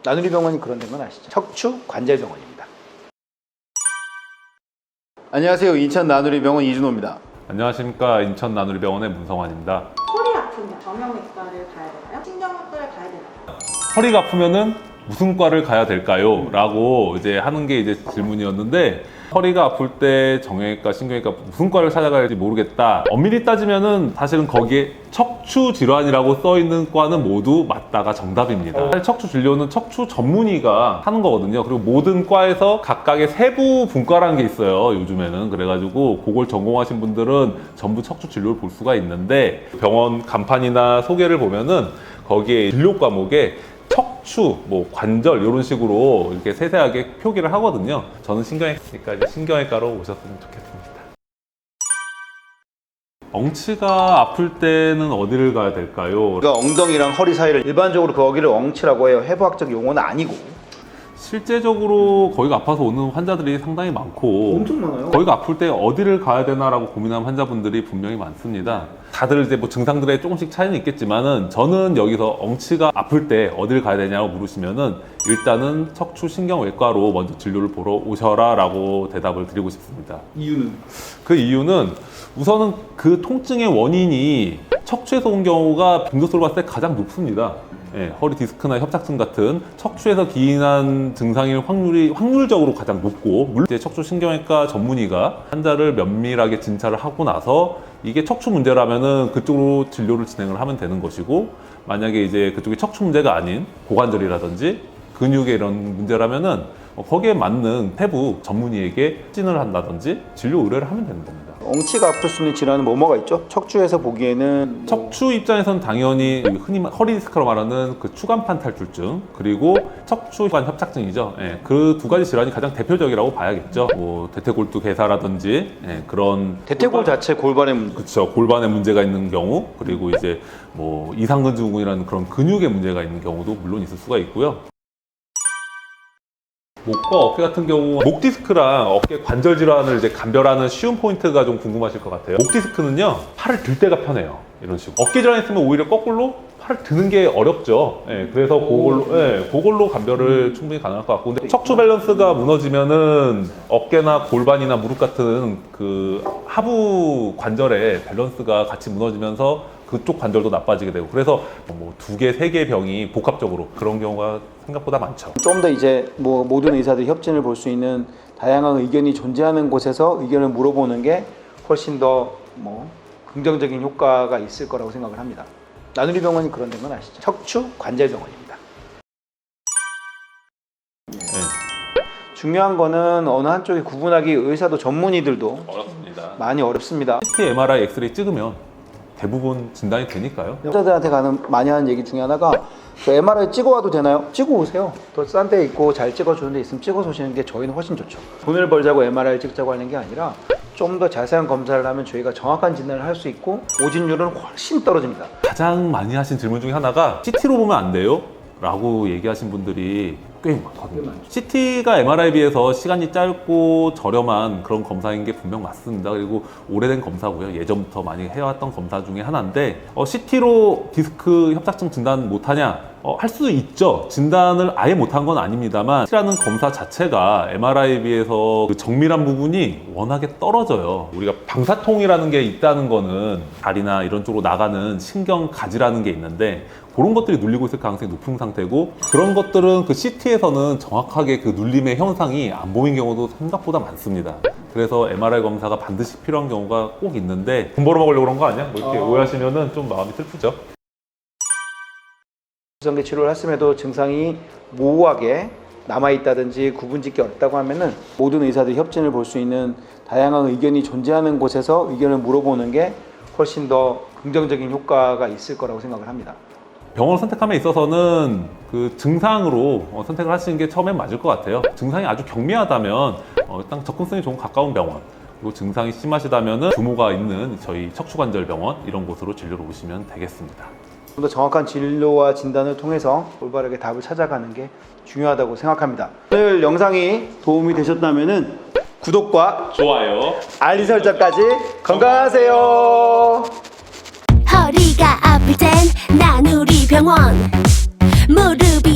나누리병원이 그런 데인 건 아시죠? 척추관절병원입니다. 안녕하세요. 인천 나누리병원 이준호입니다. 안녕하십니까. 인천 나누리병원의 문성환입니다. 허리 아프면 정형외과를 가야 되나요? 신경외과를 가야 되나요? 허리가 아프면은 무슨 과를 가야 될까요? 라고 이제 하는 게 이제 질문이었는데, 허리가 아플 때 정형외과, 신경외과 무슨 과를 찾아가야 할지 모르겠다. 엄밀히 따지면은 사실은 거기에 척추 질환이라고 써 있는 과는 모두 맞다가 정답입니다. 사실 척추 진료는 척추 전문의가 하는 거거든요. 그리고 모든 과에서 각각의 세부 분과라는 게 있어요, 요즘에는. 그래가지고 그걸 전공하신 분들은 전부 척추 진료를 볼 수가 있는데, 병원 간판이나 소개를 보면은 거기에 진료 과목에 척추, 관절 이런 식으로 이렇게 세세하게 표기를 하거든요. 저는 신경외과니까 이제 신경외과로 오셨으면 좋겠습니다. 엉치가 아플 때는 어디를 가야 될까요? 그러니까 엉덩이랑 허리 사이를 일반적으로 거기를 엉치라고 해요. 해부학적 용어는 아니고. 실제적으로 거기가 아파서 오는 환자들이 상당히 많고, 엄청 많아요. 거기가 아플 때 어디를 가야 되나라고 고민하는 환자분들이 분명히 많습니다. 다들 이제 증상들에 조금씩 차이는 있겠지만은, 저는 여기서 엉치가 아플 때 어디를 가야 되냐고 물으시면은 일단은 척추신경외과로 먼저 진료를 보러 오셔라 라고 대답을 드리고 싶습니다. 이유는? 그 이유는 우선은 그 통증의 원인이 척추에서 온 경우가 빈도수로 봤을 때 가장 높습니다. 예, 허리 디스크나 협착증 같은 척추에서 기인한 증상일 확률적으로 가장 높고, 물론 이제 척추신경외과 전문의가 환자를 면밀하게 진찰을 하고 나서 이게 척추 문제라면은 그쪽으로 진료를 진행을 하면 되는 것이고, 만약에 이제 그쪽이 척추 문제가 아닌 고관절이라든지 근육의 이런 문제라면은 거기에 맞는 세부 전문의에게 진을 한다든지 진료 의뢰를 하면 되는 겁니다. 엉치가 아플 수 있는 질환은 뭐가 있죠? 척추에서 보기에는 척추 입장에서는 당연히 흔히 허리 디스크로 말하는 그 추간판 탈출증, 그리고 척추관 협착증이죠. 예, 그 두 가지 질환이 가장 대표적이라고 봐야겠죠. 대퇴골두 괴사라든지, 그런 대퇴골 자체 골반의 문제. 그렇죠. 골반에 문제가 있는 경우, 그리고 이제 이상근증후군이라는 그런 근육에 문제가 있는 경우도 물론 있을 수가 있고요. 목과 어깨 같은 경우, 목 디스크랑 어깨 관절 질환을 이제 감별하는 쉬운 포인트가 좀 궁금하실 것 같아요. 목 디스크는요, 팔을 들 때가 편해요. 이런 식으로. 어깨 질환이 있으면 오히려 거꾸로 팔을 드는 게 어렵죠. 그래서 그걸로 감별을 충분히 가능할 것 같고. 근데 척추 밸런스가 무너지면은 어깨나 골반이나 무릎 같은 그 하부 관절의 밸런스가 같이 무너지면서 그쪽 관절도 나빠지게 되고, 그래서 2개, 3개의 병이 복합적으로 그런 경우가 생각보다 많죠. 좀 더 이제 모든 의사들이 협진을 볼 수 있는 다양한 의견이 존재하는 곳에서 의견을 물어보는 게 훨씬 더 긍정적인 효과가 있을 거라고 생각을 합니다. 나누리병원이 그런 데인 건 아시죠? 척추관절병원입니다. 중요한 거는 어느 한쪽에 구분하기 의사도 전문의들도 어렵습니다. 많이 어렵습니다. CT, MRI, 엑스레이 찍으면 대부분 진단이 되니까요. 여자들한테 많이 하는 얘기 중에 하나가, MRI 찍어와도 되나요? 찍어 오세요. 더 싼 데 있고 잘 찍어주는 데 있으면 찍어서 오시는 게 저희는 훨씬 좋죠. 돈을 벌자고 MRI 찍자고 하는 게 아니라 좀 더 자세한 검사를 하면 저희가 정확한 진단을 할 수 있고 오진율은 훨씬 떨어집니다. 가장 많이 하신 질문 중에 하나가 CT로 보면 안 돼요? 라고 얘기하신 분들이 꽤 많거든요. CT가 MRI에 비해서 시간이 짧고 저렴한 그런 검사인 게 분명 맞습니다. 그리고 오래된 검사고요. 예전부터 많이 해왔던 검사 중에 하나인데, CT로 디스크 협착증 진단 못하냐? 할 수도 있죠. 진단을 아예 못한 건 아닙니다만, CT라는 검사 자체가 MRI에 비해서 그 정밀한 부분이 워낙에 떨어져요. 우리가 방사통이라는 게 있다는 거는 다리나 이런 쪽으로 나가는 신경가지라는 게 있는데, 그런 것들이 눌리고 있을 가능성이 높은 상태고, 그런 것들은 그 CT에서는 정확하게 그 눌림의 현상이 안 보이는 경우도 생각보다 많습니다. 그래서 MRI 검사가 반드시 필요한 경우가 꼭 있는데, 돈 벌어먹으려고 그런 거 아니야? 이렇게 오해하시면은 좀 마음이 슬프죠. 구성계 치료를 했음에도 증상이 모호하게 남아있다든지 구분짓기 어렵다고 하면은 모든 의사들이 협진을 볼 수 있는 다양한 의견이 존재하는 곳에서 의견을 물어보는 게 훨씬 더 긍정적인 효과가 있을 거라고 생각을 합니다. 병원을 선택함에 있어서는 그 증상으로 선택을 하시는 게 처음엔 맞을 것 같아요. 증상이 아주 경미하다면 일단 접근성이 좀 가까운 병원, 그리고 증상이 심하시다면 규모가 있는 저희 척추관절병원 이런 곳으로 진료를 오시면 되겠습니다. 좀 더 정확한 진료와 진단을 통해서 올바르게 답을 찾아가는 게 중요하다고 생각합니다. 오늘 영상이 도움이 되셨다면 구독과 좋아요, 알림 설정까지 건강하세요. 허리가 아플 땐 나누리병원, 무릎이